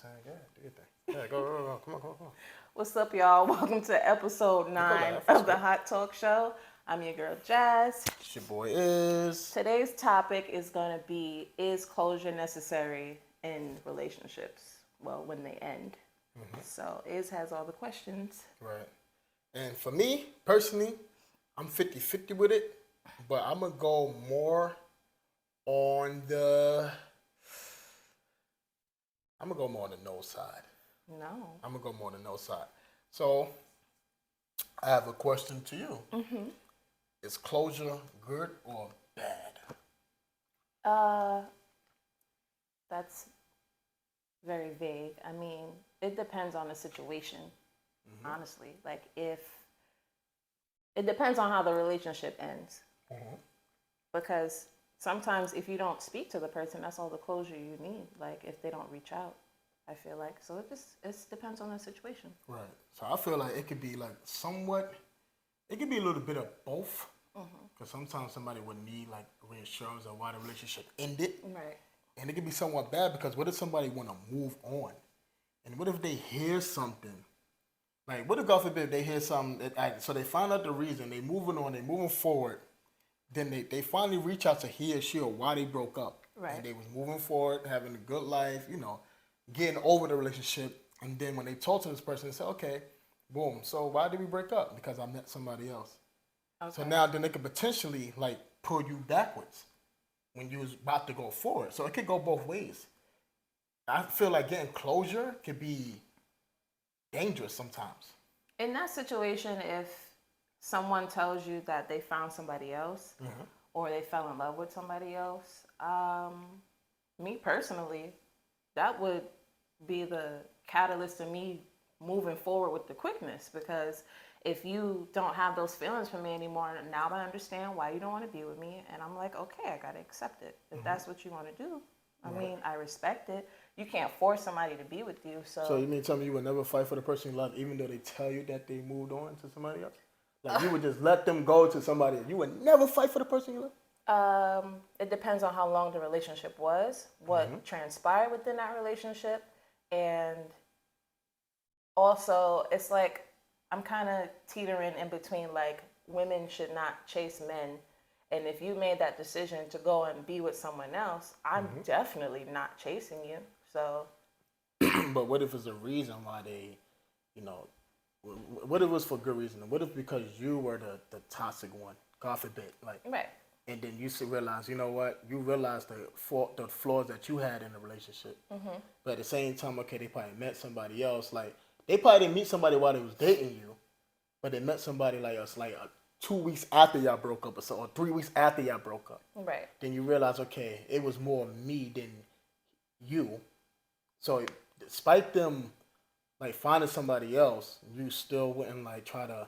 saying? Yeah, do your thing. Yeah, go. Come on. What's up, y'all? Welcome to episode You can 9 laugh. It's of the good. Hot Talk Show. I'm your girl, Jazz. It's your boy is. Today's topic is going to be, is closure necessary in relationships? Well, when they end. So, Iz has all the questions. Right. And for me, personally, I'm 50-50 with it. But I'm going to go more on the... I'm going to go more on the no side. No. I'm going to go more on the no side. So, I have a question to you. Is closure good or bad? That's very vague. I mean, it depends on the situation, honestly. Like, if it depends on how the relationship ends. Because sometimes if you don't speak to the person, that's all the closure you need. Like, if they don't reach out, I feel like. So it depends on the situation. Right. So I feel like it could be like somewhat, it could be a little bit of both. Because sometimes somebody would need like reassurance of why the relationship ended. Right. And it could be somewhat bad because what if somebody want to move on? And what if they hear something? Like, what if, God forbid, they hear something, so they find out the reason, they moving on, they moving forward, then they finally reach out to he or she or why they broke up. Right. And they was moving forward, having a good life, getting over the relationship. And then when they talk to this person, they say, okay, boom, so why did we break up? Because I met somebody else. Okay. So now then they could potentially like pull you backwards when you was about to go forward. So it could go both ways. I feel like getting closure could be dangerous sometimes. In that situation, if someone tells you that they found somebody else or they fell in love with somebody else, me personally, that would be the catalyst of me moving forward with the quickness. Because if you don't have those feelings for me anymore, now I understand why you don't want to be with me. And I'm like, okay, I got to accept it. If that's what you want to do, I mean, I respect it. You can't force somebody to be with you. So you mean tell me you would never fight for the person you love even though they tell you that they moved on to somebody else? Like you would just let them go to somebody else. You would never fight for the person you love? It depends on how long the relationship was, what transpired within that relationship, and also it's like I'm kind of teetering in between. Like, women should not chase men, and if you made that decision to go and be with someone else, I'm definitely not chasing you. So, But what if it's a reason why they, what if it was for good reason? What if because you were the toxic one, God forbid, like, right. and then you realize, you know what, you realize the flaws that you had in the relationship. But at the same time, okay, they probably met somebody else. Like, they probably didn't meet somebody while they was dating you, but they met somebody like us, like 2 weeks after y'all broke up or so, or 3 weeks after y'all broke up. Right. Then you realize, okay, it was more me than you. So despite them like finding somebody else, you still wouldn't like try to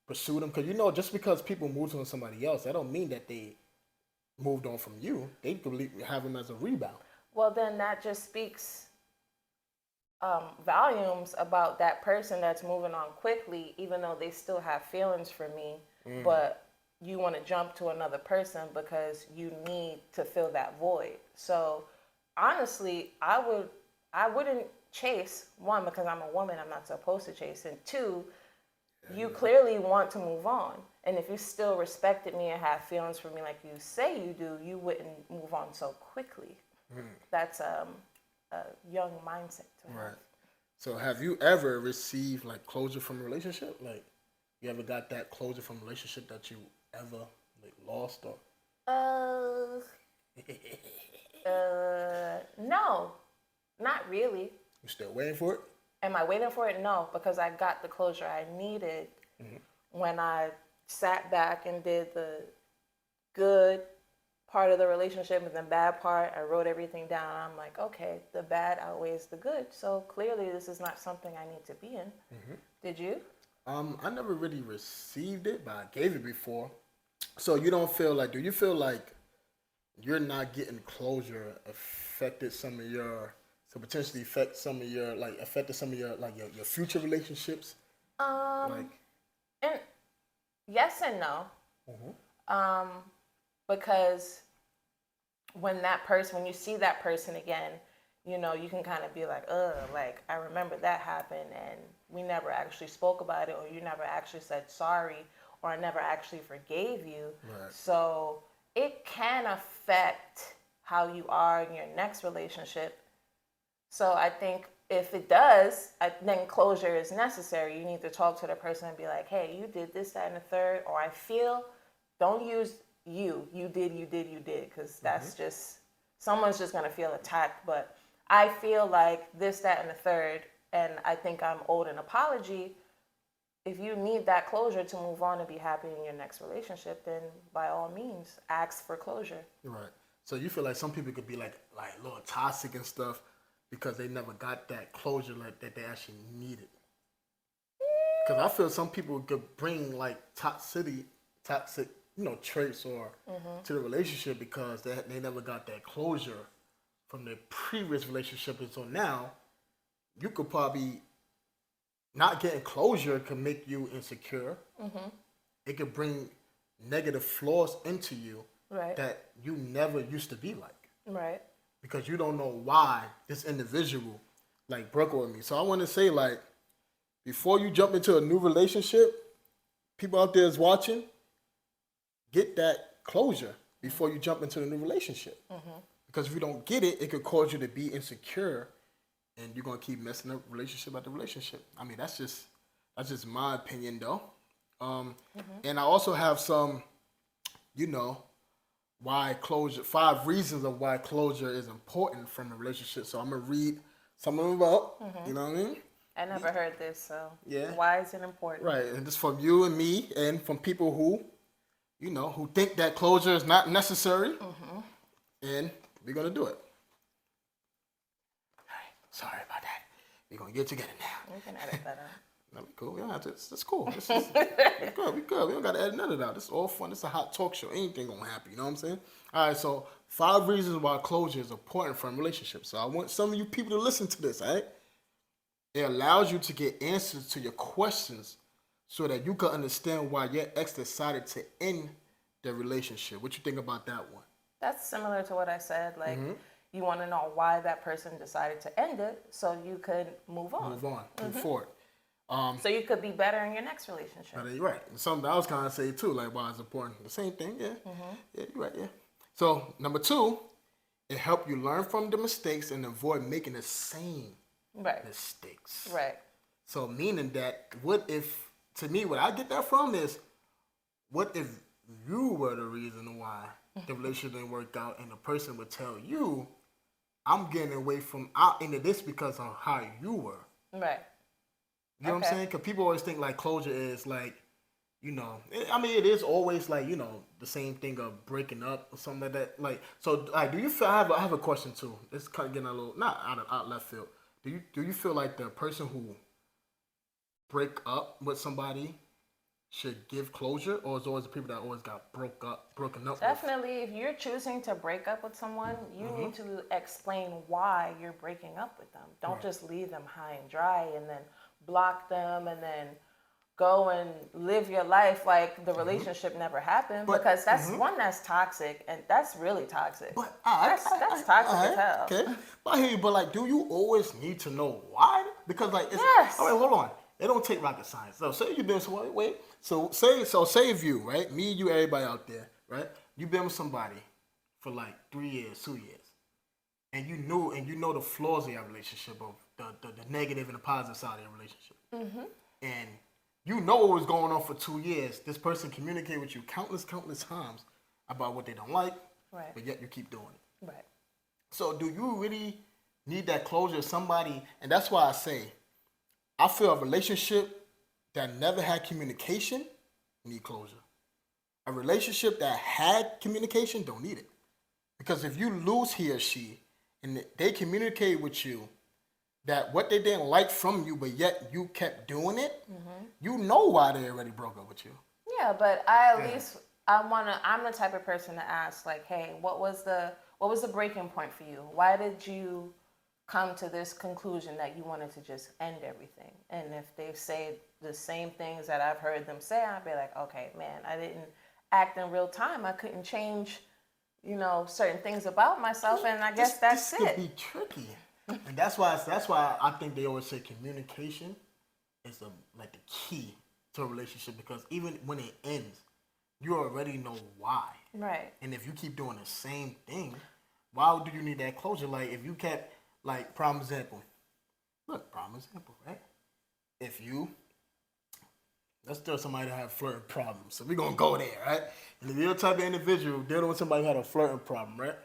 pursue them because just because people moved on somebody else, that don't mean that they moved on from you. They could have them as a rebound. Well, then that just speaks volumes about that person that's moving on quickly, even though they still have feelings for me, but you want to jump to another person because you need to fill that void. So honestly, I wouldn't chase, one, because I'm a woman, I'm not supposed to chase, and two, you clearly want to move on. And if you still respected me and have feelings for me like you say you do, you wouldn't move on so quickly. That's a young mindset to have. Right. So have you ever received like closure from a relationship? Like, you ever got that closure from a relationship that you ever like lost or? No, not really. You still waiting for it? Am I waiting for it? No, because I got the closure I needed when I sat back and did the good part of the relationship and the bad part. I wrote everything down. I'm like, okay, the bad outweighs the good. So clearly this is not something I need to be in. Did you? I never really received it, but I gave it before. So you don't feel like, do you feel like you're not getting closure affected some of your, so potentially affected some of your like your future relationships? Like, And yes and no. Because when you see that person again, you can kind of be like, like I remember that happened and we never actually spoke about it, or you never actually said sorry, or I never actually forgave you. Right. So it can affect how you are in your next relationship. So I think if it does, then closure is necessary. You need to talk to the person and be like, hey, you did this, that, and the third, or I feel, don't use you did, because that's just, someone's just going to feel attacked. But I feel like this, that, and the third, and I think I'm owed an apology. If you need that closure to move on and be happy in your next relationship, then by all means, ask for closure. Right. So you feel like some people could be like a little toxic and stuff because they never got that closure that they actually needed. Because I feel some people could bring like toxic, traits or to the relationship because they never got that closure from their previous relationship. And so now you could probably not getting closure could make you insecure. It could bring negative flaws into you Right. that you never used to be like. Right. Because you don't know why this individual like broke with me. So I want to say like before you jump into a new relationship, people out there is watching, get that closure before you jump into the new relationship. Because if you don't get it, it could cause you to be insecure, and you're gonna keep messing up relationship after relationship. I mean, that's just my opinion though. And I also have some, why closure, 5 reasons of why closure is important from a relationship. So I'm gonna read some of them out. You know what I mean? I never heard this, so Yeah. why is it important? Right, and this from you and me, and from people who, who think that closure is not necessary, and we're gonna do it. All right, sorry about that. We're gonna get together now. We can edit that out. That'd be cool. We don't have to. That's cool. We good. We good. We don't got to edit none of that. This is all fun. This is a hot talk show. Anything gonna happen. You know what I'm saying? All right. So 5 reasons why closure is important for a relationship. So I want some of you people to listen to this. All right. It allows you to get answers to your questions, so that you can understand why your ex decided to end the relationship. What you think about that one? That's similar to what I said. Like, you want to know why that person decided to end it, so you could move on. Move forward. So you could be better in your next relationship. Right. And something I was kind of say too, like why it's important. The same thing, yeah. Yeah, you're right, yeah. So number 2, it helps you learn from the mistakes and avoid making the same mistakes. Right. So meaning that, what if, to me, what I get that from is, what if you were the reason why the relationship didn't work out, and the person would tell you, I'm getting away from out into this because of how you were. Right. You know what I'm saying? Because people always think like closure is like, it is always like, the same thing of breaking up or something like that. Like, so like, do you feel, I have a question too. It's kind of getting a little, not out left field. Do you feel like the person who break up with somebody should give closure, or is always the people that always got broken up Definitely, if you're choosing to break up with someone, you need to explain why you're breaking up with them. Don't just leave them high and dry and then block them and then go and live your life like the relationship never happened, because that's one, that's toxic, and that's really toxic. But that's toxic as hell. Okay, but I hear you. But like, do you always need to know why? Because like, Yes. All right, hold on. It don't take rocket science. So say you've been with wait. So say if you, right, me, you, everybody out there, right, you've been with somebody for like 3 years, 2 years, and you know the flaws of your relationship, of the negative and the positive side of your relationship, and you know what was going on for 2 years. This person communicated with you countless times about what they don't like, but yet you keep doing it. Right. So do you really need that closure of somebody? And that's why I say, I feel a relationship that never had communication need closure. A relationship that had communication don't need it. Because if you lose he or she and they communicate with you that what they didn't like from you, but yet you kept doing it, you know why they already broke up with you. Yeah, but at least I'm the type of person to ask, like, hey, what was the breaking point for you? Why did you come to this conclusion that you wanted to just end everything? And if they say the same things that I've heard them say, I'd be like, okay, man, I didn't act in real time. I couldn't change, certain things about myself, and I guess that's it. This could be tricky. And that's why I think they always say communication is like the key to a relationship, because even when it ends, you already know why. Right. And if you keep doing the same thing, why do you need that closure? Like if you kept, like, prime example, right? If you, let's tell somebody that have flirting problems, so we're gonna go there, right? And if you're the type of individual dealing with somebody who had a flirting problem, right?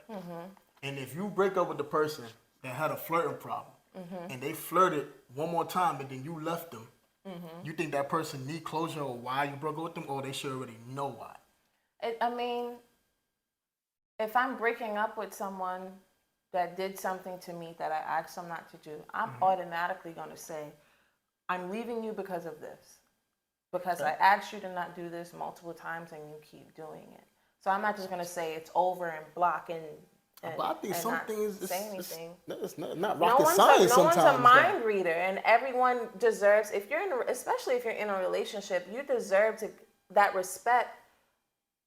And if you break up with the person that had a flirting problem, and they flirted one more time, and then you left them, you think that person need closure or why you broke up with them, or they should already know why? I mean, if I'm breaking up with someone that did something to me that I asked them not to do, I'm automatically going to say, I'm leaving you because of this. Because I asked you to not do this multiple times and you keep doing it. So I'm not just going to say it's over and block and But I think some things say anything. It's not rocket science sometimes. No one's a mind reader, and everyone deserves. If you're especially if you're in a relationship, you deserve that respect.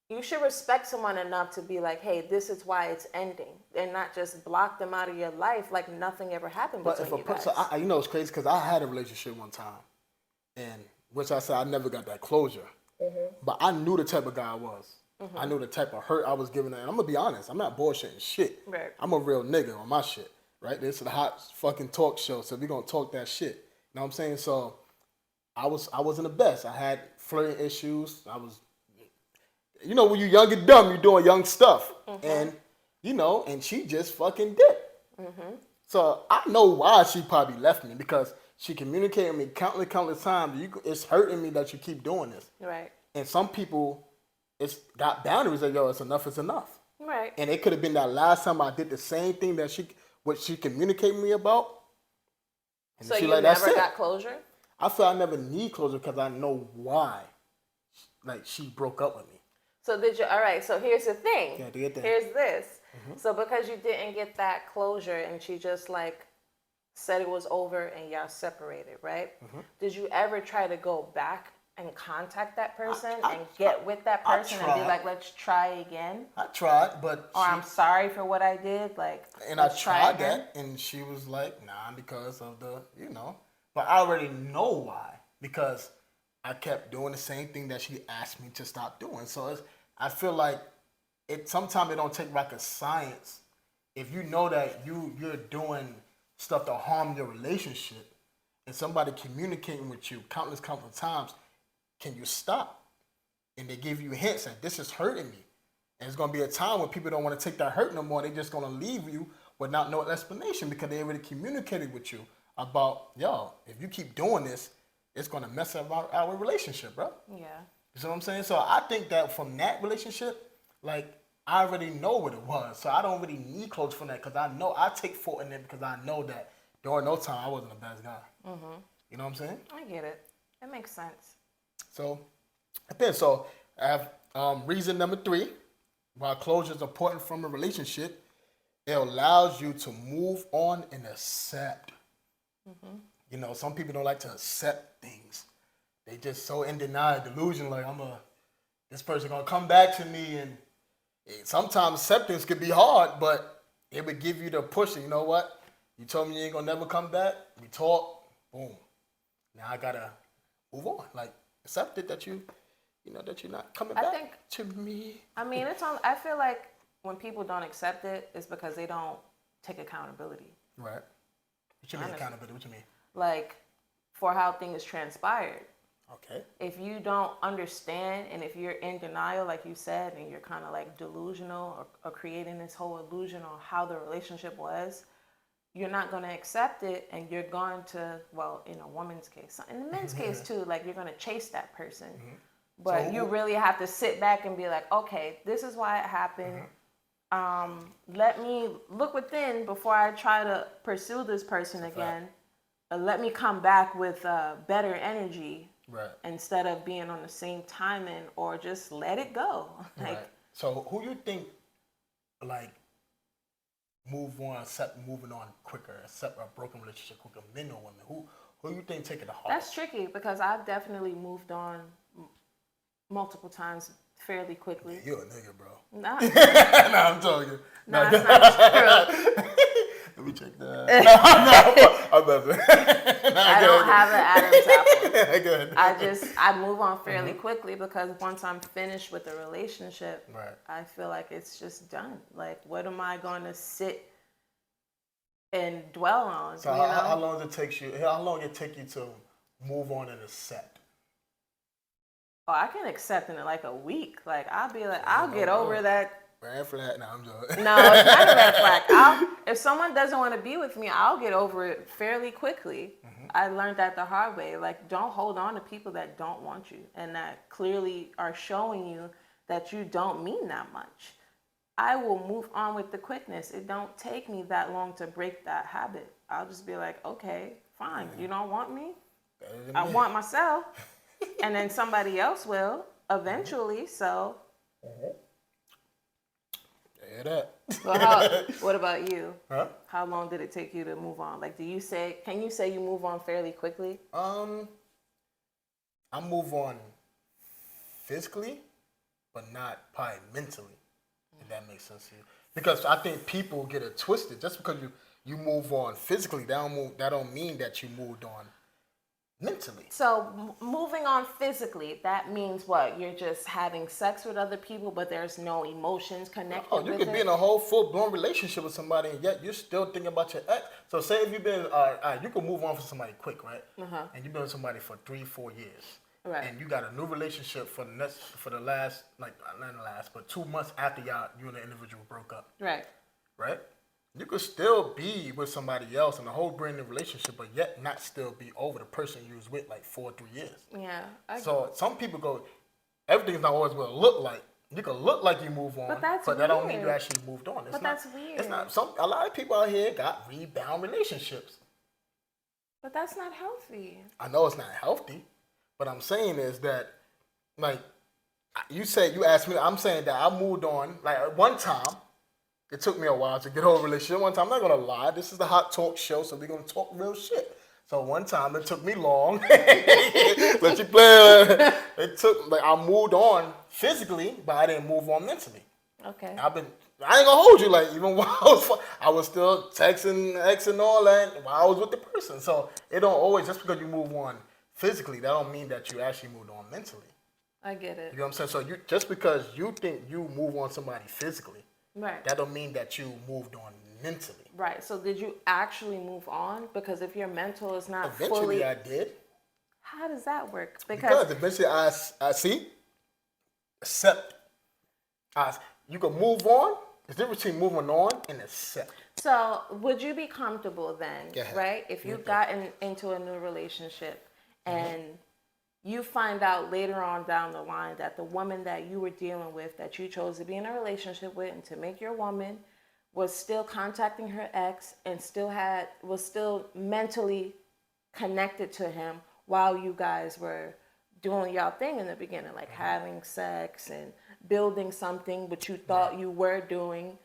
You should respect someone enough to be like, hey, this is why it's ending, and not just block them out of your life like nothing ever happened between you guys. So you know, it's crazy because I had a relationship one time, and which I said I never got that closure, but I knew the type of guy I was. I knew the type of hurt I was giving her. And I'm going to be honest, I'm not bullshitting shit. Right. I'm a real nigga on my shit, right? This is the hot fucking talk show, so we're going to talk that shit. You know what I'm saying? So I wasn't the best. I had flirting issues. I was, you know, when you're young and dumb, you're doing young stuff. And, you know, and she just fucking dipped. So I know why she probably left me, because she communicated with me countless times. It's hurting me that you keep doing this. Right. And some people, it's got boundaries that, yo, it's enough is enough. Right. And it could have been that last time I did the same thing that she communicated with me about. And So she you like, never got closure? I feel I never need closure because I know why. Like, she broke up with me. So all right, so here's the thing. Yeah, here's this. So because you didn't get that closure and she just like said it was over and y'all separated, right? Did you ever try to go back and contact that person and get with that person and be like, let's try again? I tried, but I'm sorry for what I did, like. And I tried that, and she was like, nah, because of the, you know. But I already know why, because I kept doing the same thing that she asked me to stop doing. So I feel like sometimes it don't take rocket science. If you know that you're doing stuff to harm your relationship, and somebody communicating with you countless times, can you stop? And they give you hints that this is hurting me. And it's going to be a time when people don't want to take that hurt no more. They're just going to leave you without no explanation because they already communicated with you about, yo, if you keep doing this, it's going to mess up our relationship, bro. Yeah. You see what I'm saying? So I think that from that relationship, like, I already know what it was. So I don't really need closure from that because I know I take fault in it because I know that during no time I wasn't the best guy. You know what I'm saying? I get it. It makes sense. So I have reason number 3, why closure is important from a relationship. It allows you to move on and accept. You know, some people don't like to accept things. They just so in denial, delusion, like this person gonna come back to me, and sometimes acceptance could be hard, but it would give you the push. You know what? You told me you ain't gonna never come back. We talk. Boom. Now I gotta move on. Like, accept it that you're not coming back to me. I mean, I feel like when people don't accept it, it's because they don't take accountability. Right. What you mean accountability? What you mean? Like, for how things transpired. Okay. If you don't understand, and if you're in denial, like you said, and you're kind of like delusional or creating this whole illusion on how the relationship was, you're not going to accept it, and you're going to, well, in a woman's case, in the men's case too, like, you're going to chase that person. But so you really have to sit back and be like, okay, this is why it happened. Let me look within before I try to pursue this person again. Let me come back with better energy. Right. Instead of being on the same timing, or just let it go. Like, right. So who you think, like, moving on quicker, accept a broken relationship quicker, men or women? Who you think take it the hardest? That's tricky because I've definitely moved on multiple times fairly quickly. Yeah, you're a nigga, bro. Nah. Nah, I'm talking. Nah, that's not true. me check that. No, I'm not. I don't have an Adam's apple. Good. I move on fairly quickly because once I'm finished with a relationship, Right. I feel like it's just done. Like, what am I going to sit and dwell on? So how long does it take you? How long it take you to move on and accept? Oh, I can accept in like a week. Like, I'll be like, I'll get over that. Red flag? No, I'm joking. No, it's not a red flag. If someone doesn't want to be with me, I'll get over it fairly quickly. I learned that the hard way. Like, don't hold on to people that don't want you and that clearly are showing you that you don't mean that much. I will move on with the quickness. It don't take me that long to break that habit. I'll just be like, okay, fine. You don't want me? I want myself. And then somebody else will eventually, so... Hear that? Well, what about you? Huh? How long did it take you to move on? Like, can you say you move on fairly quickly? I move on physically, but not probably mentally, if that makes sense to you. Because I think people get it twisted. Just because you move on physically, that don't mean that you moved on mentally. So moving on physically, that means what? You're just having sex with other people, but there's no emotions connected Oh, you with could it? be in a whole full-blown relationship with somebody, and yet you're still thinking about your ex. So say if you've been, you can move on from somebody quick, right? And you've been with somebody for 3-4 years. Right. And you got a new relationship for the last, like, not the last, but 2 months after you and the individual broke up. Right. Right? You could still be with somebody else in a whole brand new relationship, but yet not still be over the person you was with like 4 or 3 years. Yeah. So some people go, everything's not always what it look like. You can look like you move on, But that's that don't mean weird. you actually moved on. It's But not, that's weird. It's not. A lot of people out here got rebound relationships. But that's not healthy. I know it's not healthy, but I'm saying is that, like, you asked me, I'm saying that I moved on. Like, at one time, it took me a while to get over a relationship. One time, I'm not going to lie. This is the Hot Talk show, so we're going to talk real shit. So one time, it took me long. Let you play. I moved on physically, but I didn't move on mentally. Okay. I ain't going to hold you. Like, even while I was still texting ex and all that while I was with the person. So it don't always, just because you move on physically, that don't mean that you actually moved on mentally. I get it. You know what I'm saying? So just because you think you move on somebody physically, right, that don't mean that you moved on mentally. Right. So did you actually move on? Because if your mental is not Eventually I did. How does that work? Because eventually I see, accept. You can move on. There's a difference between moving on and accept. So would you be comfortable then, right? If you got into a new relationship and you find out later on down the line that the woman that you were dealing with, that you chose to be in a relationship with and to make your woman, was still contacting her ex and was still mentally connected to him while you guys were doing y'all thing in the beginning, like having sex and building something which you thought you were doing,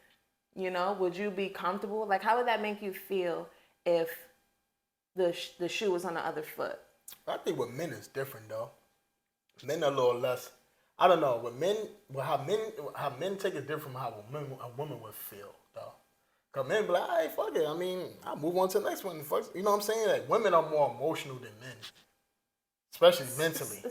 would you be comfortable? Like, how would that make you feel if the shoe was on the other foot? I think with men it's different though. Men are a little less. I don't know. With men, how men take it different from how a woman would feel though. Cause men be like, all right, fuck it. I mean, I'll move on to the next one. Fuck, you know what I'm saying? Like, women are more emotional than men, especially mentally.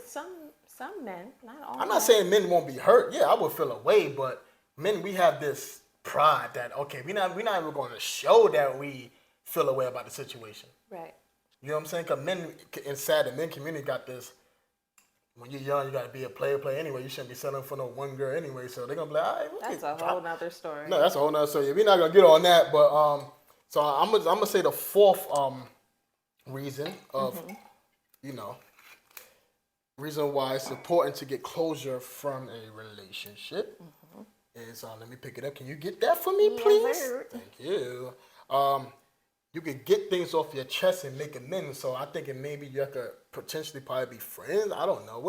Some men, not all. I'm not saying men won't be hurt. Yeah, I would feel a way, but men, we have this pride that we're not even going to show that we feel a way about the situation. Right. You know what I'm saying? Because men inside the men community got this, when you're young, you got to be a player anyway. You shouldn't be settling for no one girl anyway. So they're going to be like, all right. That's a whole nother story. No, that's a whole nother story. We're not going to get on that. But so I'm gonna say the fourth reason of, reason why it's important to get closure from a relationship is, let me pick it up. Can you get that for me, please? Yes, Thank you. You could get things off your chest and make amends. So I think it maybe you could potentially probably be friends. I don't know.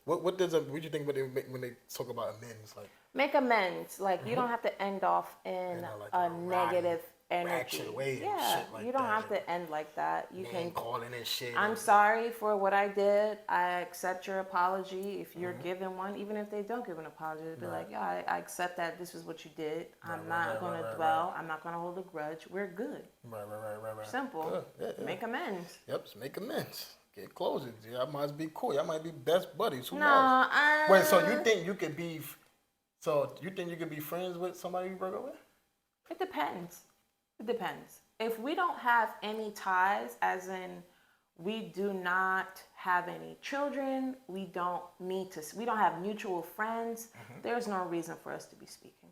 What do you think when they talk about amends? Like, make amends. Like, you don't have to end off in a negative energy. ratchet way Yeah, and shit like you don't that. have to end like that. You Name can. calling and shit. I'm sorry for what I did. I accept your apology if you're Mm-hmm. given one. Even if they don't give an apology, they'll be like, yeah, I accept that this is what you did. I'm not going to dwell. I'm not going to hold a grudge. We're good. Right. Simple. Good. Yeah. Make amends. Yep, just make amends. Get closure. Y'all might be cool. Y'all might be best buddies. Who No, knows? Wait, so you think you could be? So you think you could be friends with somebody you broke up with? It depends. It depends. If we don't have any ties, as in we do not have any children, we don't have mutual friends, there's no reason for us to be speaking.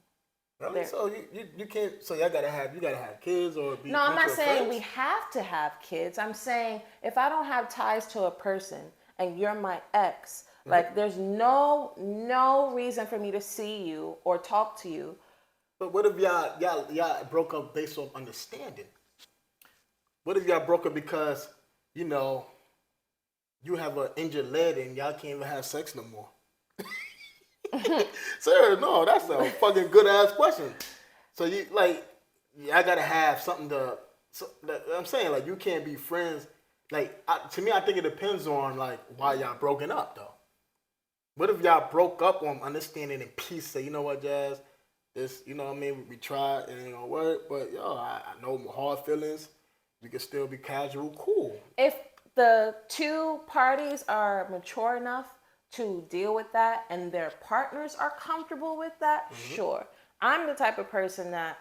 Really? So you can't. So you gotta have kids or be. No, I'm not saying friends? we have to have kids. I'm saying if I don't have ties to a person and you're my ex, like there's no reason for me to see you or talk to you. But what if y'all broke up based on understanding? What if y'all broke up because you have an injured leg and y'all can't even have sex no more? Sir, no, that's a fucking good ass question. So I gotta have something to. I'm saying like you can't be friends. Like to me, I think it depends on like why y'all broken up though. What if y'all broke up on understanding and peace? Say, you know what, Jazz, this, you know what I mean? We tried, it ain't gonna work, but I know hard feelings. We can still be casual, cool. If the two parties are mature enough to deal with that and their partners are comfortable with that, sure. I'm the type of person that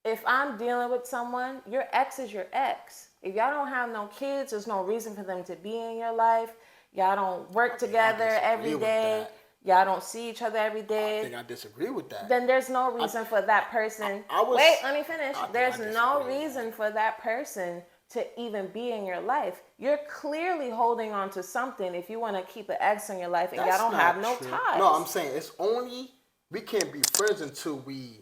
if I'm dealing with someone, your ex is your ex. If y'all don't have no kids, there's no reason for them to be in your life. Y'all don't work together every day. Y'all don't see each other every day. I think I disagree with that. Then there's no reason for that person. Wait, let me finish. There's no reason for that person to even be in your life. You're clearly holding on to something if you want to keep an ex in your life and y'all don't have no ties. No, I'm saying it's only, we can't be friends until we,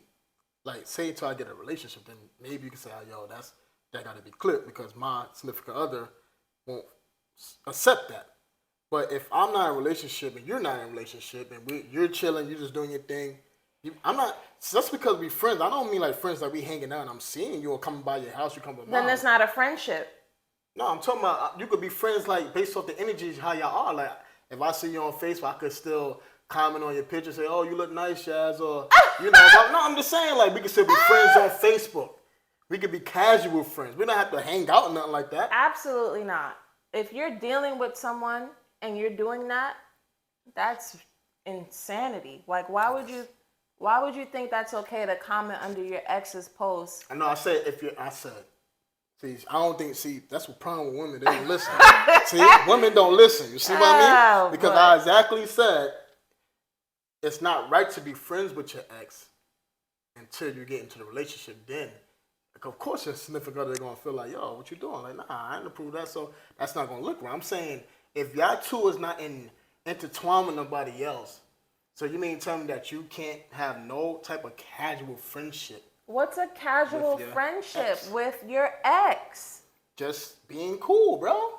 like, say until I get a relationship, then maybe you can say, yo, that got to be clipped because my significant other won't accept that. But if I'm not in a relationship and you're not in a relationship and you're chilling, you're just doing your thing, I'm not. Just because we friends, I don't mean like friends like we hanging out and I'm seeing you or coming by your house, you come by mine. Then that's not a friendship. No, I'm talking about you could be friends like based off the energy how y'all are. Like if I see you on Facebook, I could still comment on your picture, say, "Oh, you look nice, Jazz," or no, I'm just saying like we could still be friends on Facebook. We could be casual friends. We don't have to hang out or nothing like that. Absolutely not. If you're dealing with someone and you're doing that, that's insanity. Like, why would you think that's okay to comment under your ex's post? I know. I said, see, I don't think. See, that's what problem with women. They don't listen. See, women don't listen. You see what I mean? Because I exactly said it's not right to be friends with your ex until you get into the relationship. Then, like, of course, your significant other gonna feel like, yo, what you doing? Like, nah, I ain't approve that. So that's not gonna look right. I'm saying if y'all two is not intertwined with nobody else, so you mean tell me that you can't have no type of casual friendship? What's a casual friendship with your ex? Just being cool, bro.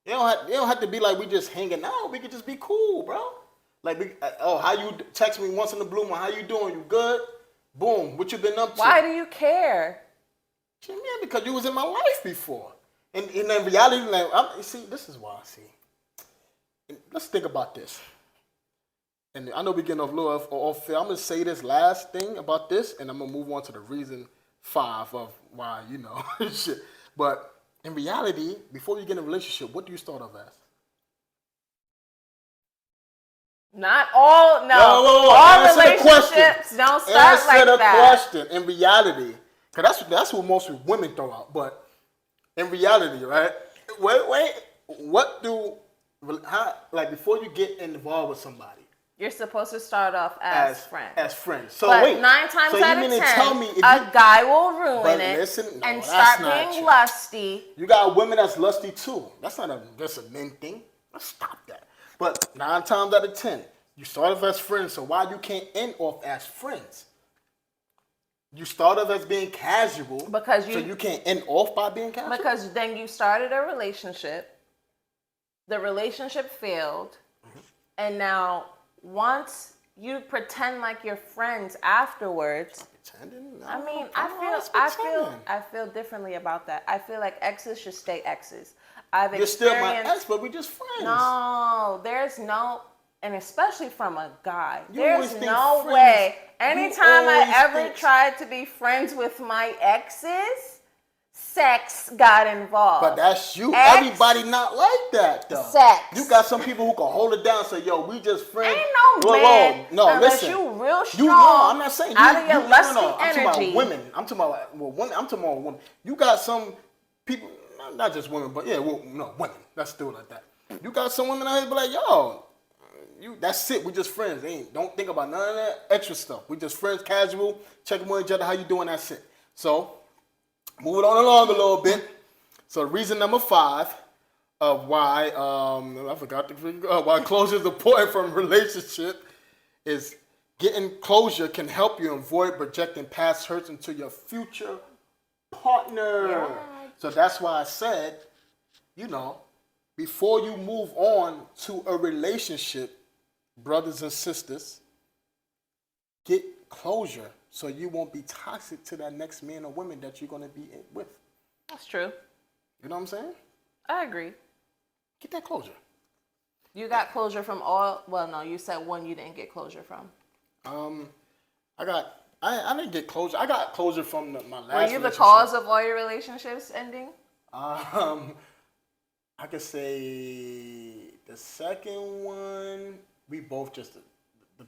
You don't have to be like we just hanging out. We could just be cool, bro. Like, how you text me once in the blue moon? How you doing? You good? Boom. What you been up to? Why do you care? Yeah, because you was in my life before. And in reality, like, see, this is why I see. And let's think about this. And I know we're getting off low off. I'm gonna say this last thing about this, and I'm gonna move on to the reason 5 of why shit. But in reality, before you get in a relationship, what do you start off as? Not all. No. All relationships don't start like that. Answer the question. In reality, because that's what most women throw out. But in reality, right? Wait. Like before you get involved with somebody? You're supposed to start off as friends. As friends. So but wait. 9 times out of 10, a guy will ruin it and start being lusty. You got women that's lusty too. That's not just a men thing. Let's stop that. But 9 times out of 10, you start off as friends. So why you can't end off as friends? You start off as being casual. So you can't end off by being casual? Because then you started a relationship. The relationship failed. Mm-hmm. And now once you pretend like you're friends afterwards, pretending. I mean, pretending. I feel differently about that. I feel like exes should stay exes. I've You're still my experienced. ex, but we just friends. No, there's no, and especially from a guy, You always there's think no friends- way. you Anytime I always ever think- tried to be friends with my exes, sex got involved. But that's you. Ex- Everybody not like that though. Sex. You got some people who can hold it down. And say, yo, we just friends. Ain't no Whoa, man no, unless listen. you real strong. You know, I'm not saying you, out of your lusty I'm energy. talking about women. I'm talking about women. I'm talking about women. You got some people, not just women, but yeah, no, women. Let's do it like that. You got some women out here be like, yo, that's it. We just friends. Don't think about none of that extra stuff. We just friends, casual. Checking on each other. How you doing? That's it. So, moving on along a little bit. So, reason number 5 of why I forgot to why closure is important from a relationship is getting closure can help you avoid projecting past hurts into your future partner. Yeah. So that's why I said, before you move on to a relationship, brothers and sisters, get closure so you won't be toxic to that next man or woman that you're going to be with. That's true. You know what I'm saying? I agree. Get that closure. You got closure from all. Well, no, you said one you didn't get closure from. I didn't get closure. I got closure from my last. Were you the cause of all your relationships ending? I could say the second one, we both just,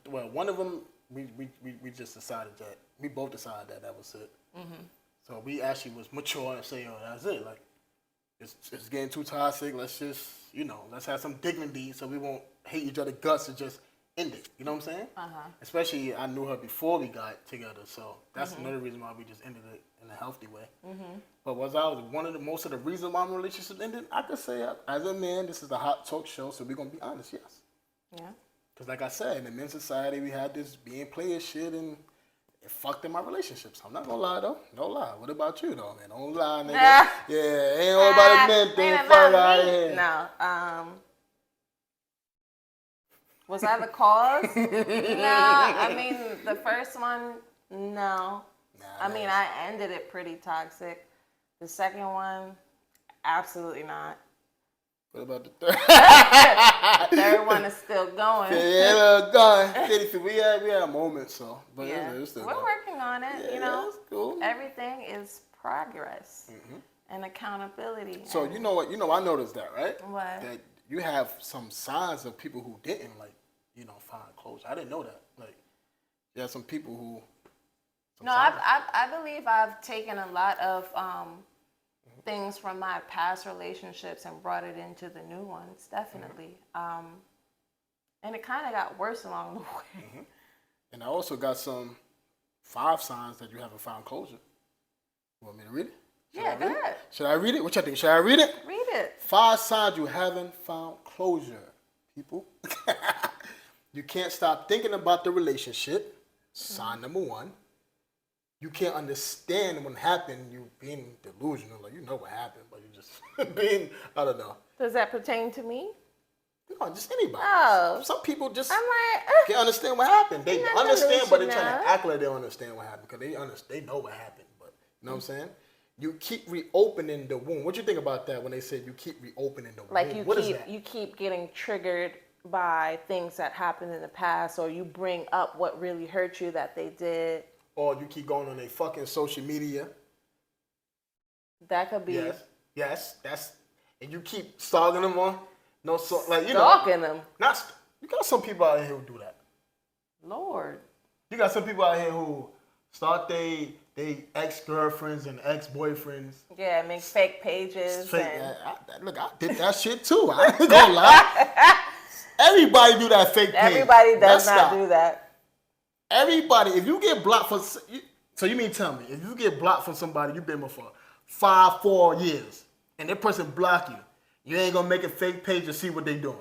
one of them, we just decided that, we both decided that was it. Mm-hmm. So we actually was mature and say, that's it. Like, it's getting too toxic. Let's just, let's have some dignity so we won't hate each other guts and just end it. You know what I'm saying? Uh-huh. Especially, I knew her before we got together, so that's another reason why we just ended it in a healthy way. Mm-hmm. But most of the reasons why my relationship ended, I could say, as a man, this is a hot talk show, so we're gonna be honest, yes. Yeah. Because like I said, in the men's society, we had this being player shit, and it fucked in my relationships. I'm not gonna lie though. No lie. What about you though, man? Don't lie, nigga. Yeah, ain't all about the men thing. Fuck out of here. No. Was I the cause? No. I mean, the first one, no. I mean, I ended it pretty toxic. The second one, absolutely not. What about the third? The third one is still going. Yeah, going. We had moments, so. But yeah. it's still We're going. working on it, It's cool. Everything is progress and accountability. So you know what? I noticed that, right? What? That you have some signs of people who didn't find closure. I didn't know that. Like, you have some people who. I believe I've taken a lot of things from my past relationships and brought it into the new ones, definitely. And it kind of got worse along the way. Mm-hmm. And I also got some 5 signs that you haven't found closure. You want me to read it? Go ahead. Should I read it? What you think? Should I read it? Read it. 5 signs you haven't found closure, people. You can't stop thinking about the relationship. Sign number 1. You can't understand what happened. You being delusional, like you know what happened, but you just being, I don't know. Does that pertain to me? No, just anybody. Oh. Some people just I'm like, can't understand what happened. They not understand, but they're trying delusional. to act like they don't understand what happened because they know what happened. But you know what I'm saying? You keep reopening the wound. What do you think about that when they said you keep reopening the like wound? you keep getting triggered by things that happened in the past, or you bring up what really hurt you that they did. Or you keep going on their fucking social media. That could be. Yes. And you keep stalking them on. Stalking them. You got some people out here who do that. Lord. You got some people out here who start they ex-girlfriends and ex-boyfriends. Yeah, make fake pages. Look, I did that shit too. I ain't gonna lie. Everybody do that fake page. Everybody does not do that. Everybody, if you get blocked for, so you mean tell me, if you get blocked from somebody you've been with for 4 years, and that person block you, you ain't gonna make a fake page to see what they doing.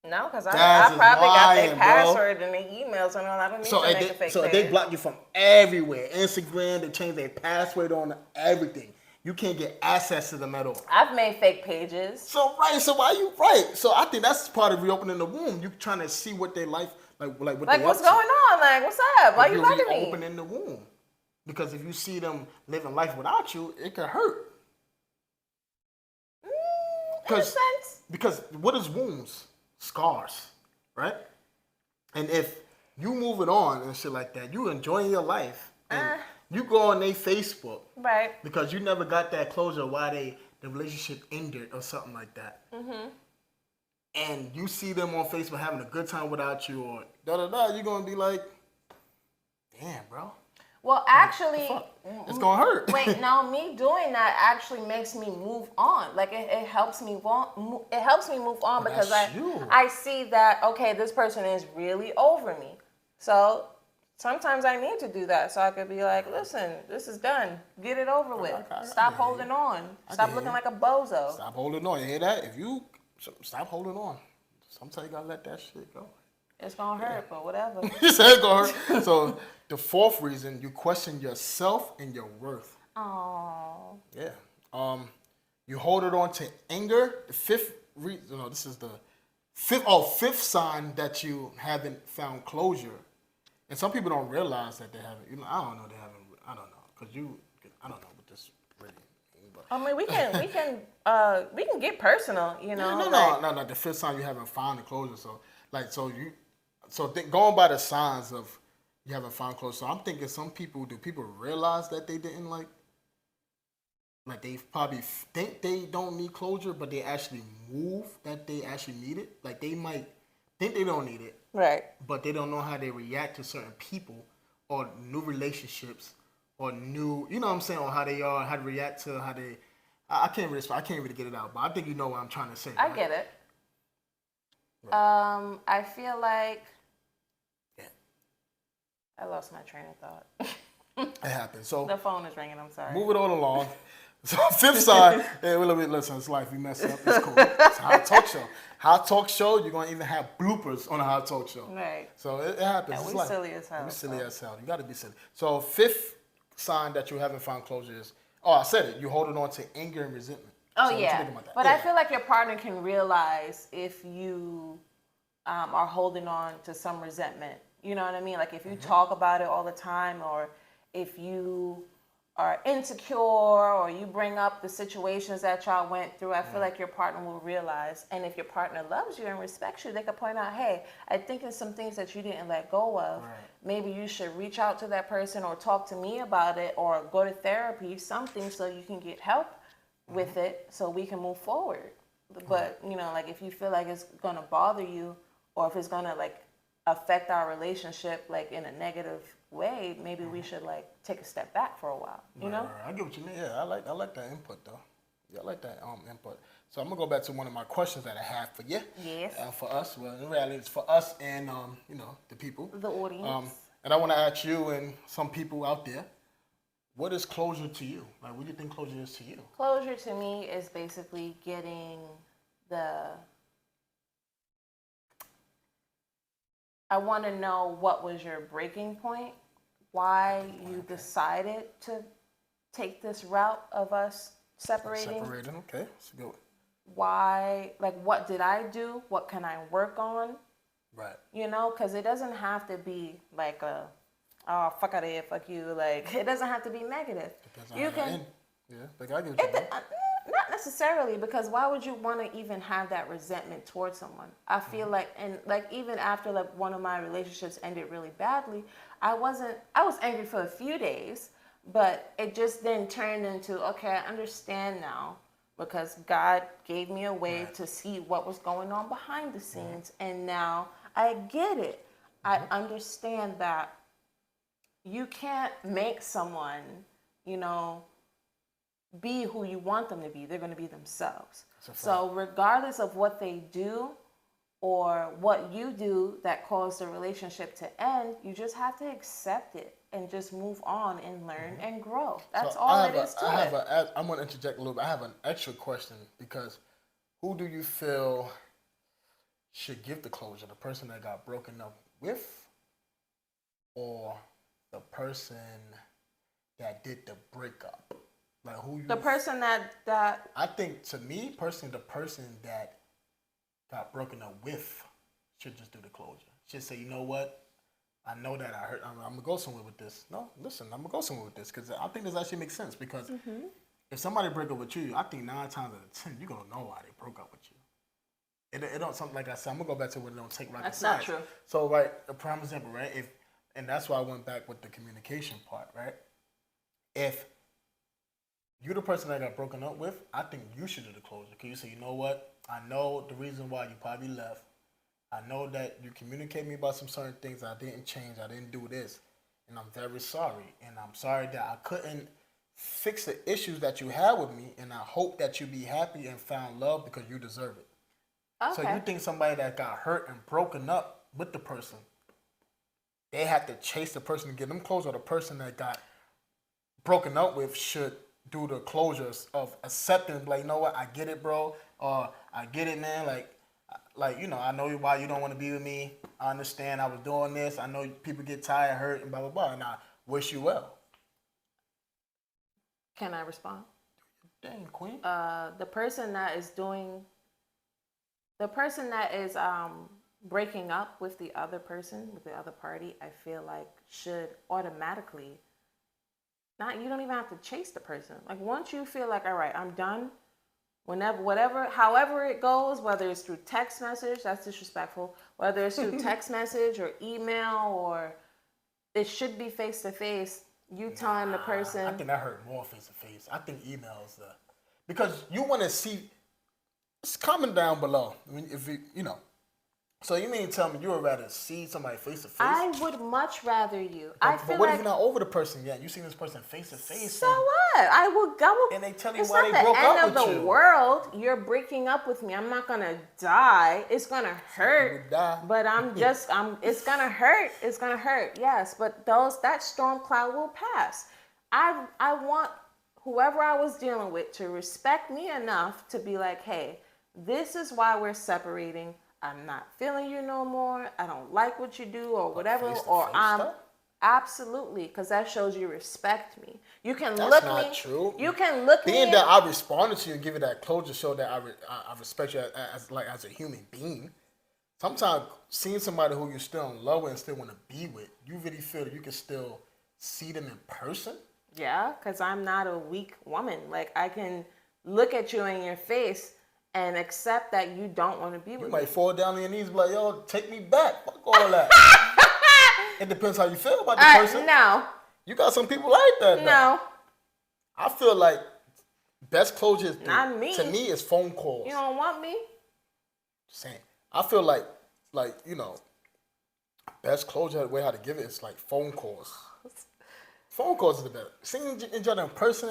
No, because I probably got their password and their emails and all. I don't need to make a fake page. So they block you from everywhere. Instagram, they change their password on everything. You can't get access to them at all. I've made fake pages. So why you right? So I think that's part of reopening the womb. You trying to see what their life like what Like, they what's up to. going on? Like, what's up? Why If you you bugging me? reopening the wound, because if you see them living life without you, it could hurt. In a sense. Because what is wounds? Scars, right? And if you moving on and shit like that, you enjoying your life, and you go on their Facebook, Right. because you never got that closure why the relationship ended or something like that. And you see them on Facebook having a good time without you, or da da da, you're gonna be like, damn, bro. Well, actually, It's gonna hurt. wait, no, me doing that actually makes me move on. Like it helps me it helps me move on, because I see that, okay, this person is really over me. So sometimes I need to do that so I could be like, listen, this is done. Get it over with. Stop holding on. Stop looking like a bozo. Stop holding on. You hear that? If you stop holding on, sometimes you gotta let that shit go. It's gonna hurt, but whatever. You said it's gonna hurt. So the fourth reason, you question yourself and your worth. Oh. Yeah. You hold it on to anger. The fifth reason, no, this is the fifth sign that you haven't found closure. And some people don't realize that they haven't. You know, I don't know. They haven't. I don't know, because I don't know what this really means. But I mean, we can get personal, you know. No. The fifth sign you haven't found the closure. So going by the signs of you haven't found closure. So I'm thinking do people realize that they didn't like they probably think they don't need closure, but they actually move that they actually need it. Like they might think they don't need it, Right. but they don't know how they react to certain people or new relationships or new, you know what I'm saying, or how they are, how to react to how they. I can't really get it out, but I think you know what I'm trying to say. I right? get it. Right. I feel like I lost my train of thought. It happens. So the phone is ringing. I'm sorry. Move it on along. So fifth sign, listen, it's life. We mess up. It's cool. It's a hot talk show. Hot talk show. You're gonna even have bloopers on a hot talk show. Right. So it happens. And it's we silly as hell. We silly as hell. You got to be silly. So fifth sign that you haven't found closure is, I said it. You're holding on to anger and resentment. Oh so yeah. But I feel like your partner can realize if you are holding on to some resentment. You know what I mean? Like if you talk about it all the time, or if you are insecure, or you bring up the situations that y'all went through, I feel like your partner will realize. And if your partner loves you and respects you, they can point out, hey, I think there's some things that you didn't let go of. Right. Maybe you should reach out to that person or talk to me about it, or go to therapy, something, so you can get help with it, so we can move forward. But, you know, like if you feel like it's going to bother you, or if it's going to like affect our relationship like in a negative way, maybe we should like take a step back for a while. You know? Right. I get what you mean. Yeah, I like that input though. Yeah, I like that input. So I'm gonna go back to one of my questions that I have for you. Yes. For us, well, in reality, it's for us and you know, the people, the audience. And I want to ask you and some people out there, what is closure to you? Like, what do you think closure is to you? Closure to me is basically getting I want to know what was your breaking point, why you decided to take this route of us separating. Okay, that's a good one. Why, like, what did I do? What can I work on? Right. You know, because it doesn't have to be like oh, fuck out of here, fuck you. Like, it doesn't have to be negative. You can. Yeah, like I get you. Not necessarily, because why would you want to even have that resentment towards someone? I feel like, and like even after like one of my relationships ended really badly, I was angry for a few days, but it just then turned into, okay, I understand now, because God gave me a way to see what was going on behind the scenes, and now I get it. I understand that you can't make someone, you know, be who you want them to be. They're going to be themselves. So regardless of what they do or what you do that caused the relationship to end, you just have to accept it and just move on and learn and grow. That's all it is to it. I'm going to interject a little bit. I have an extra question, because who do you feel should give the closure? The person that got broken up with, or the person that did the breakup? Like the person that I think, to me personally, the person that got broken up with should just do the closure. Just say, you know what? I know that I hurt. I'm gonna go somewhere with this. No, listen, I'm gonna go somewhere with this because I think this actually makes sense. Because if somebody break up with you, I think 9 times out of 10 you're gonna know why they broke up with you. It don't something like I said. I'm gonna go back to what it don't take rocket science. That's not true. So right, a prime example, right? And that's why I went back with the communication part, right? If you're the person that got broken up with, I think you should do the closure. Because you say, you know what? I know the reason why you probably left. I know that you communicate me about some certain things. I didn't change. I didn't do this. And I'm very sorry. And I'm sorry that I couldn't fix the issues that you had with me. And I hope that you be happy and found love because you deserve it. Okay. So you think somebody that got hurt and broken up with the person, they have to chase the person to get them close, or the person that got broken up with should do the closures of accepting, like, you know what, I get it, bro, or I get it, man, like you know, I know why you don't want to be with me. I understand I was doing this. I know people get tired, hurt, and blah, blah, blah, and I wish you well. Can I respond? Dang, queen. The person that is breaking up with the other person, with the other party, I feel like should automatically, you don't even have to chase the person. Like, once you feel like, all right, I'm done, however it goes, whether it's through text message, that's disrespectful, whether it's through text message or email, or it should be face to face, telling the person. I think that hurt more face to face. I think emails, because you want to see, it's comment down below. I mean, if you know. So you mean to tell me you would rather see somebody face to face? I would much rather you. But what if you're not over the person yet? You see this person face to face. So what? I will. And they tell you why they broke up with you. It's not the end of the world. You're breaking up with me. I'm not gonna die. It's gonna hurt. But it's gonna hurt. It's gonna hurt. Yes, but that storm cloud will pass. I want whoever I was dealing with to respect me enough to be like, hey, this is why we're separating. I'm not feeling you no more. I don't like what you do, or whatever. Or absolutely, because that shows you respect me. You can look me. That's not true. You can look me. Being that I responded to you and give you that closure, show that I respect you as a human being. Sometimes seeing somebody who you're still in love with and still want to be with, you really feel that you can still see them in person. Yeah, because I'm not a weak woman. Like, I can look at you in your face and accept that you don't want to be with me. You might fall down on your knees and be like, yo, take me back. Fuck all that. It depends how you feel about the person. No. You got some people like that. No. Now. I feel like best closure to me is phone calls. You don't want me? Just saying. I feel like, you know, best closure, the way how to give it is like phone calls. Phone calls is the better. Seeing each other in person,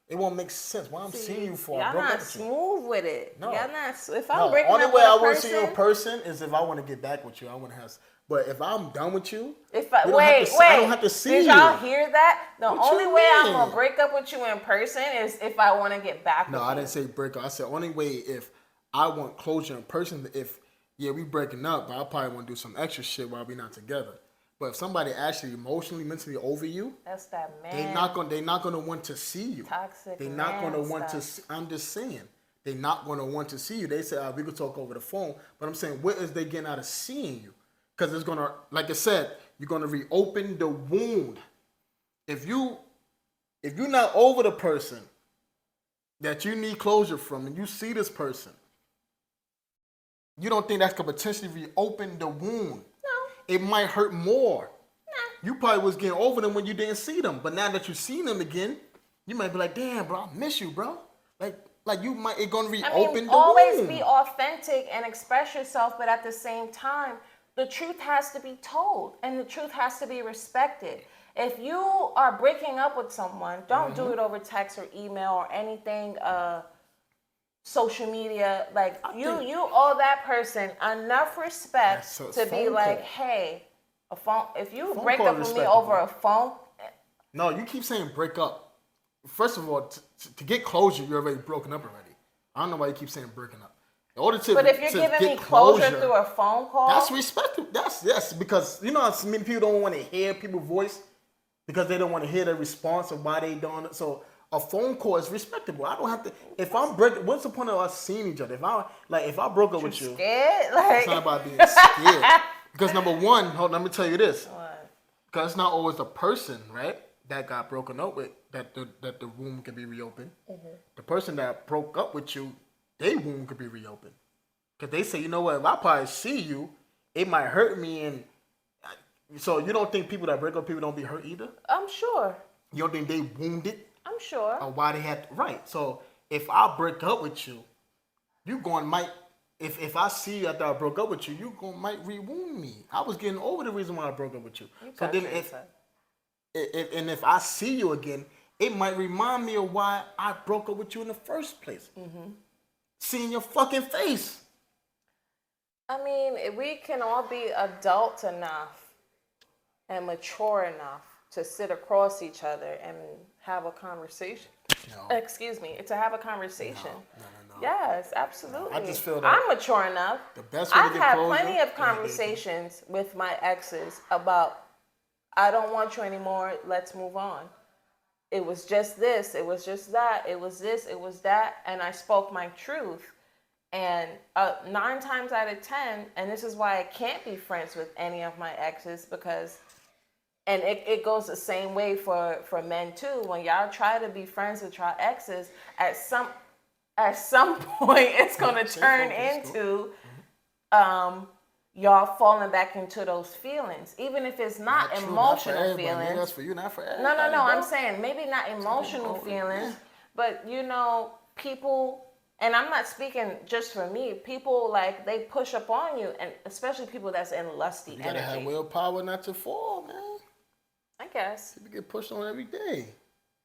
it won't make sense. Why I'm seeing you for? Y'all not smooth with it. No. Y'all not. If I'm breaking up with a person, only way I want to see you in person is if I want to get back with you. I want to have. But if I'm done with you, I don't have to see you. Did y'all hear that? The only way I'm gonna break up with you in person is if I want to get back. No, I didn't say break up. I said only way if I want closure in person. If we breaking up, but I probably want to do some extra shit while we not together. But if somebody actually emotionally, mentally over you, that's that man. They're not gonna want to see you. Toxic. They're not gonna want to. I'm just saying, they're not gonna want to see you. They say we could talk over the phone, but I'm saying, what is they getting out of seeing you? Because it's gonna, like I said, you're gonna reopen the wound. If you're not over the person that you need closure from, and you see this person, you don't think that could potentially reopen the wound? It might hurt more. You probably was getting over them when you didn't see them, but now that you see them again, you might be like, "Damn, bro, I miss you, bro." Like you might gonna reopen the always wound. Be authentic and express yourself, but at the same time, the truth has to be told and the truth has to be respected. If you are breaking up with someone, don't do it over text or email or anything. Social media, like you owe that person enough respect to be like, hey, a phone. If you break up with me over a phone, no, you keep saying break up. First of all, to get closure, you're already broken up already. I don't know why you keep saying breaking up. In order to, but if you're giving me closure through a phone call, that's respectful. Yes, because you know how many people don't want to hear people's voice because they don't want to hear the response of why they doing it. So a phone call is respectable. I don't have to. If I'm breaking, what's the point of us seeing each other? If I broke up with you, scared? it's not about being scared. Because number one, hold on, let me tell you this. What? Because it's not always the person, right, that got broken up with that the womb can be reopened. The person that broke up with you, their womb could be reopened. Because they say, you know what, if I probably see you, it might hurt me. And so you don't think people that break up people don't be hurt either? I'm sure. You don't think they wounded? I'm sure. Or why they had right. So if I break up with you, you going might if I see you after I broke up with you, you going might re-wound me. I was getting over the reason why I broke up with you. So then if I see you again, it might remind me of why I broke up with you in the first place. Seeing your fucking face. I mean, we can all be adult enough and mature enough to sit across each other and have a conversation. No. Excuse me, to have a conversation. No. Yes, absolutely. I just feel that I'm mature enough. The best way I've to get had closure, plenty of conversations with my exes about, I don't want you anymore, let's move on. It was just this, it was just that, it was this, it was that, and I spoke my truth. And 9 times out of 10, and this is why I can't be friends with any of my exes, because, and it goes the same way for men too. When y'all try to be friends with your exes, at some point, it's gonna turn into y'all falling back into those feelings, even if it's not emotional feelings. That's for you, not for everybody. No. I'm saying maybe not emotional feelings, but you know, people. And I'm not speaking just for me. People, like, they push up on you, and especially people that's in lusty energy. You gotta have willpower not to fall, man. I guess. People get pushed on every day.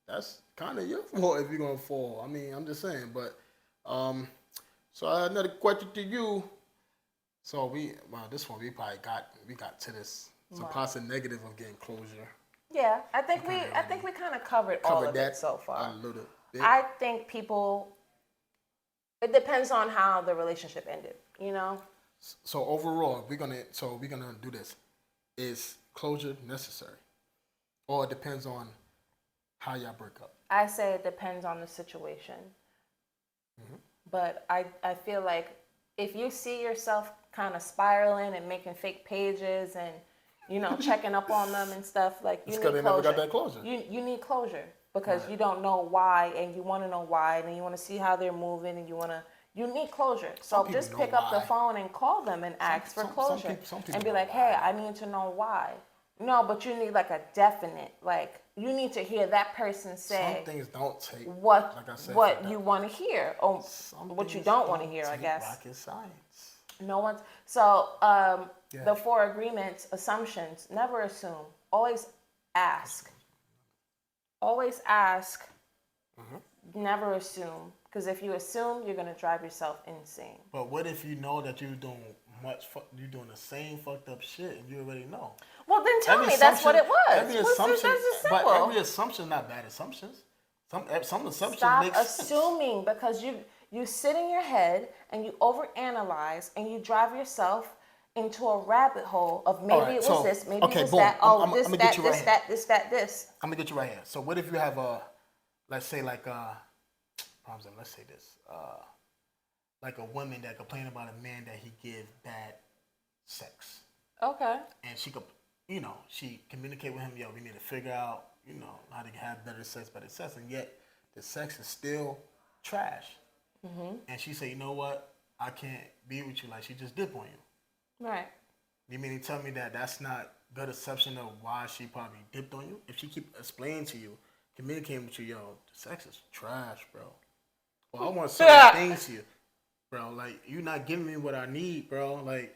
That's kind of your fault if you're gonna fall. I mean, I'm just saying. But so another question to you. So this one we got to this. It's a positive negative of getting closure. Yeah, I think we kind of covered all of it so far. A little bit. I think people. It depends on how the relationship ended, you know? So overall, we're gonna do this. Is closure necessary? Or it depends on how y'all break up? I say it depends on the situation. But I feel like if you see yourself kind of spiraling and making fake pages and, you know, checking up on them and stuff, like, you need closure. They never got that closure. You need closure. Because you don't know why, and you want to know why, and you want to see how they're moving, and you need closure. So just pick up the phone and call them and ask for closure. And be like, hey, I need to know why. No, but you need like a definite, like, you need to hear that person say some things don't take what like you want to hear, or what you don't want to hear, I guess. Rocket science. No one's so the 4 agreements, assumptions, never assume. Always ask. Always ask, never assume. Because if you assume, you're going to drive yourself insane. But what if you know that you're doing the same fucked up shit and you already know? Well, then tell me that's what it was. Every assumption not bad assumptions. Some assumptions Stop make sense. assuming, because you sit in your head and you overanalyze and you drive yourself into a rabbit hole of maybe it was this, maybe it was that. Oh, this, that, this, that, this. I'm gonna get you right here. So what if you have let's say like like a woman that complain about a man that he give bad sex. Okay. And she could, she communicate with him. Yo, we need to figure out, how to have better sex, and yet the sex is still trash. And she say, you know what? I can't be with you. Like, she just dip on you. Right. You mean to tell me that that's not good assumption of why she probably dipped on you? If she keep explaining to you, communicating with you, yo, the sex is trash, bro. Well, I want certain things here, bro. Like, you not giving me what I need, bro. Like,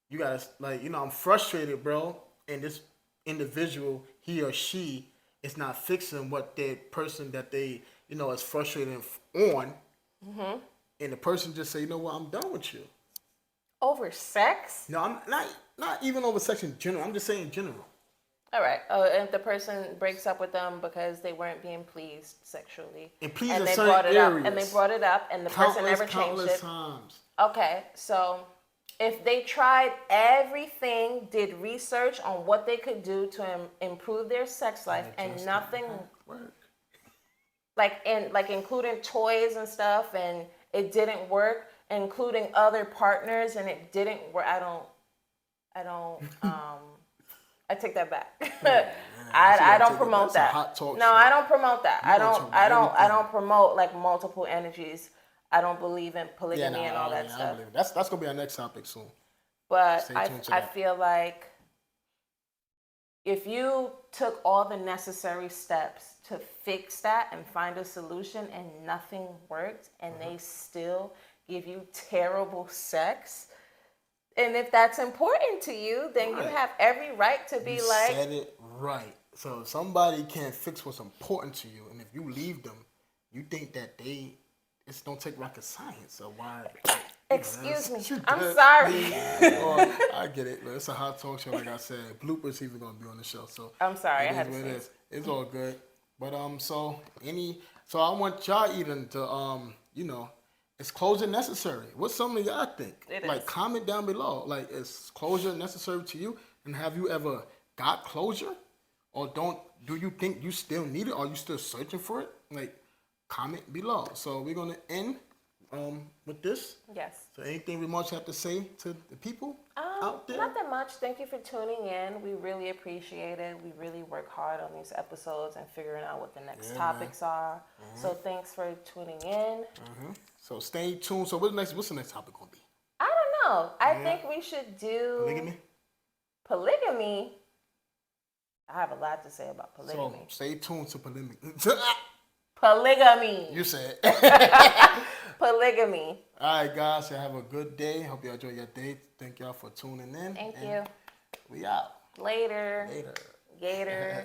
you gotta, like, I'm frustrated, bro. And this individual, he or she, is not fixing what the person that they, is frustrated on. And the person just say, you know what, I'm done with you. Over sex? No, I'm not even over sex in general. I'm just saying in general. All right. And if the person breaks up with them because they weren't being pleased sexually, and they brought it up, and the person never changed it. Times. Okay, so if they tried everything, did research on what they could do to improve their sex life, and nothing worked, like including toys and stuff, and it didn't work, including other partners, and it didn't work. I don't. I take that back. I I don't promote that. Hot talk No, show. I don't promote that. You gonna talk about I everything. don't promote like multiple energies. I don't believe in polygamy and all that I stuff. believe it. That's gonna be our next topic soon. But Stay tuned to I that. feel like if you took all the necessary steps to fix that and find a solution and nothing worked and they still give you terrible sex, and if that's important to you, then you have every right to be You like, said it right. So if somebody can't fix what's important to you, and if you leave them, you think that it's don't take rocket science. So why? excuse me, I'm sorry. I get it. Look, it's a hot talk show, like I said. Bloopers even gonna be on the show. So I'm sorry, I it had is to what say it it. is. It's all good. But so I want y'all even to is closure necessary? What's something y'all think? It like is. comment down below. Like, is closure necessary to you? And have you ever got closure? Or do you think you still need it? Are you still searching for it? Like, comment below. So we're gonna end with this. Yes. So anything we much have to say to the people out there? Not that much. Thank you for tuning in. We really appreciate it. We really work hard on these episodes and figuring out what the next topics are. So thanks for tuning in. So stay tuned. So what's the next topic gonna be? I don't know. I think we should do polygamy. I have a lot to say about polygamy. So stay tuned to polygamy. Polygamy. You said. Polygamy. All right, guys. Y'all have a good day. Hope y'all enjoy your day. Thank y'all for tuning in. Thank you. We out. Later. Later. Gator.